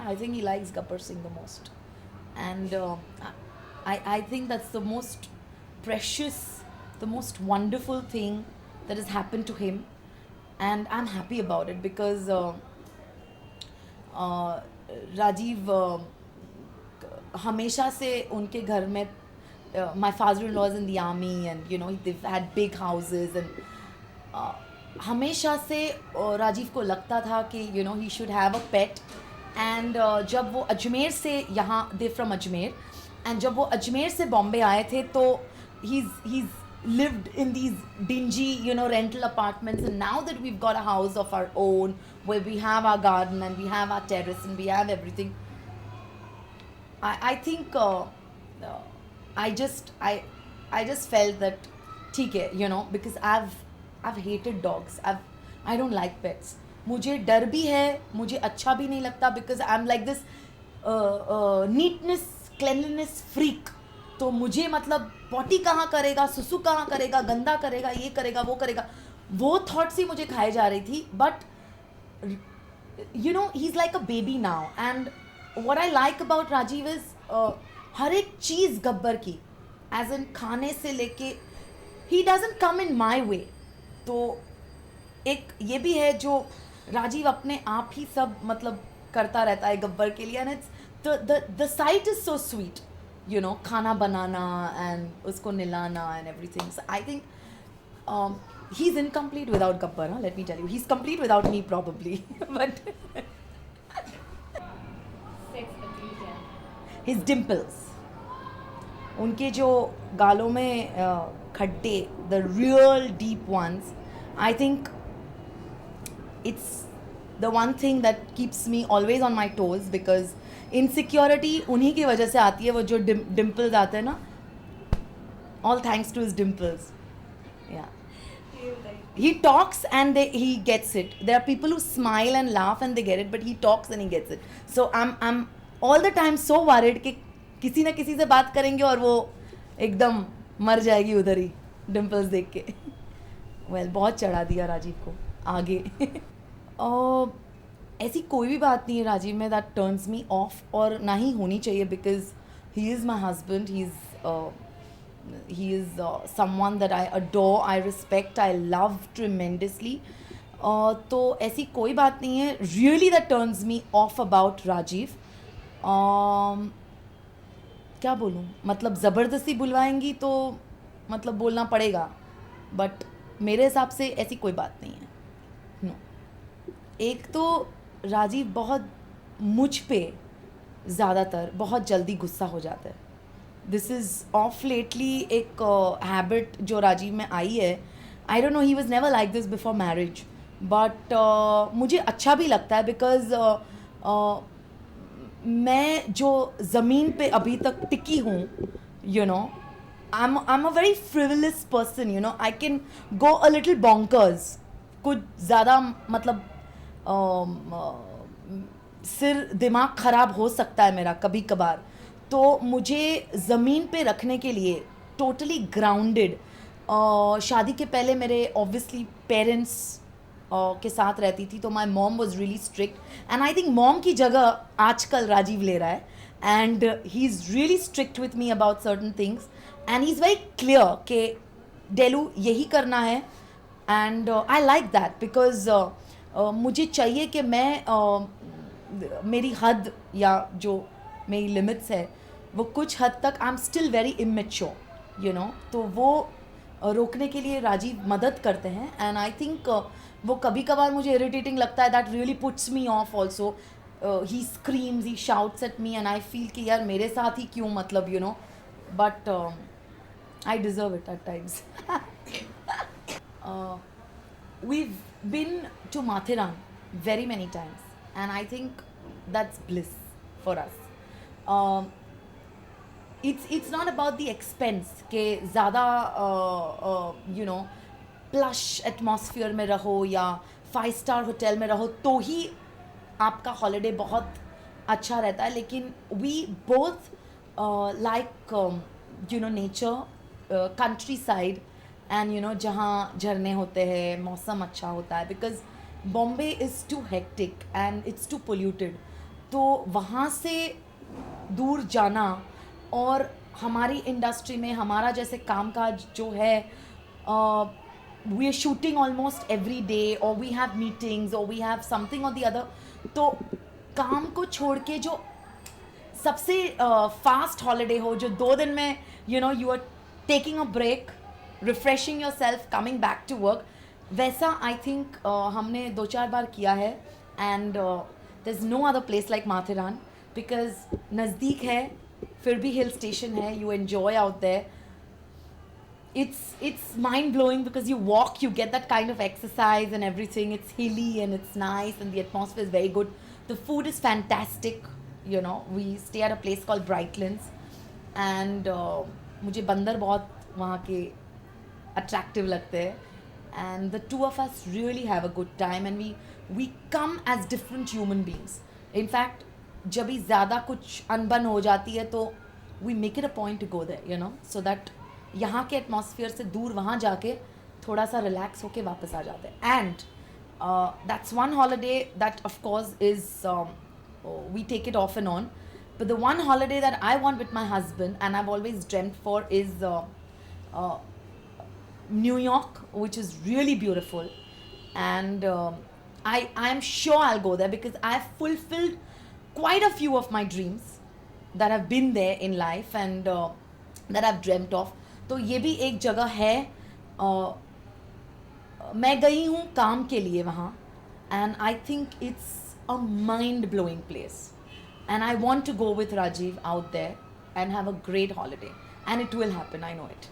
I think he likes Gabbar Singh the most. And I think that's the most precious, the most wonderful thing that has happened to him. And I'm happy about it because uh, Rajiv हमेशा से उनके घर में my father-in-law is in the army and you know they've had big houses and हमेशा से राजीव को लगता था कि you know he should have a pet and जब वो अजमेर से यहाँ they from अजमेर and जब वो अजमेर से बॉम्बे आए थे तो he's lived in these dingy you know rental apartments and now that we've got a house of our own where we have our garden and we have our terrace and we have everything I think I just felt that ठीक है you know because I've hated dogs I don't like pets मुझे डर भी है मुझे अच्छा भी नहीं लगता because I'm like this neatness cleanliness freak तो मुझे मतलब पॉटी कहाँ करेगा सुसु कहाँ करेगा गंदा करेगा ये करेगा वो थॉट्स ही मुझे खाए जा रही थी but you know he's like a baby now and what I like about Rajiv is हर एक चीज़ गब्बर की एज इन खाने से लेके ही डजंट कम इन माई वे तो एक ये भी है जो राजीव अपने आप ही सब मतलब करता रहता है गब्बर के लिए and it's the sight is so sweet you know खाना बनाना एंड उसको निलाना and everything so I think he's incomplete without Gabbar, huh? Let me tell you. He's complete without me probably. But his dimples. उनके जो गालों में खड्डे the real deep ones, I think it's the one thing that keeps me always on my toes because insecurity उन्हीं की वजह से आती है वो जो dimples आते हैं ना all thanks to his dimples. Yeah. He talks and he gets it. There are people who smile and laugh and they get it, but he talks and he gets it. So I'm all the time so worried कि किसी ना किसी से बात करेंगे और वो एकदम मर जाएगी उधर ही डिम्पल्स देख के well, बहुत चढ़ा दिया राजीव को आगे ऐसी कोई भी बात नहीं है राजीव में दैट टर्न्स मी ऑफ और ना ही होनी चाहिए because he is my husband he is someone that I adore, I respect, I love tremendously. तो ऐसी कोई बात नहीं है really that turns me off about Rajiv. क्या बोलूँ मतलब ज़बरदस्ती बुलवाएंगी तो मतलब बोलना पड़ेगा बट मेरे हिसाब से ऐसी कोई बात नहीं है नो एक तो राजीव बहुत मुझ पे ज़्यादातर बहुत जल्दी गुस्सा हो जाता है दिस इज़ ऑफ लेटली एक हैबिट जो राजीव में आई है I don't know he was never like this before marriage but मुझे अच्छा भी लगता है बिकॉज मैं जो ज़मीन पे अभी तक टिकी हूँ you know I'm a very frivolous person, you know. I can go a little bonkers. कुछ ज़्यादा मतलब सिर दिमाग ख़राब हो सकता है मेरा कभी कभार तो मुझे ज़मीन पे रखने के लिए टोटली ग्राउंडेड शादी के पहले मेरे ऑब्वियसली पेरेंट्स के साथ रहती थी तो my mom was really strict and I think mom की जगह आजकल राजीव ले रहा है and he is really strict with me about certain things and he is very clear कि डेलू यही करना है and I like that because मुझे चाहिए कि मैं मेरी हद या जो मेरी लिमिट्स है वो कुछ हद तक I am still very immature you know तो वो रोकने के लिए राजीव मदद करते हैं एंड आई थिंक वो कभी कभार मुझे इरिटेटिंग लगता है that really puts me of also he screams he shouts at me and I feel कि यार मेरे साथ ही क्यों मतलब you know but I deserve it at times. We've been to Mathiran very many times and I think that's bliss for us. It's not about the expense कि ज़्यादा you know plush atmosphere में रहो या 5-star hotel में रहो तो ही आपका holiday बहुत अच्छा रहता है लेकिन we both like you know nature country side and you know जहाँ झरने होते हैं मौसम अच्छा होता है because Bombay is to hectic and it's to polluted तो वहाँ से दूर जाना और हमारी इंडस्ट्री में हमारा जैसे कामकाज जो है, we are shooting almost every day और वी हैव मीटिंग्स और वी हैव समथिंग और द अदर, तो काम को छोड़ के जो सबसे फास्ट हॉलीडे हो, जो 2 दिन में you are taking a break, refreshing your self, coming back to work, वैसा आई थिंक हमने 2-4 बार किया है. And there is no other place like Matheran, because नज़दीक है, फिर भी हिल स्टेशन है, you enjoy out there. It's mind blowing because you walk, you get that kind of exercise and everything. It's hilly and it's nice and the atmosphere is very good. The food is fantastic. We stay at a place called Brightlands and मुझे बंदर बहुत वहाँ के attractive लगते हैं. And the two of us really have a good time and we come as different human beings. In fact, जब भी ज़्यादा कुछ अनबन हो जाती है तो we make it a point to go there, so that यहाँ के एटमॉस्फेयर से दूर वहाँ जाके थोड़ा सा रिलैक्स होके वापस आ जाते हैं. And that's one holiday that of course is we take it of and on, but the one holiday that I want with my husband and I have always dreamed for is New York, which is really beautiful, and I am sure I'll go there because I've fulfilled quite a few of my dreams that have been there in life and that I've dreamt of. तो ये भी एक जगह है. मैं गई हूँ काम के लिए वहाँ, and I think it's a mind blowing place and I want to go with Rajiv out there and have a great holiday and it will happen, I know it.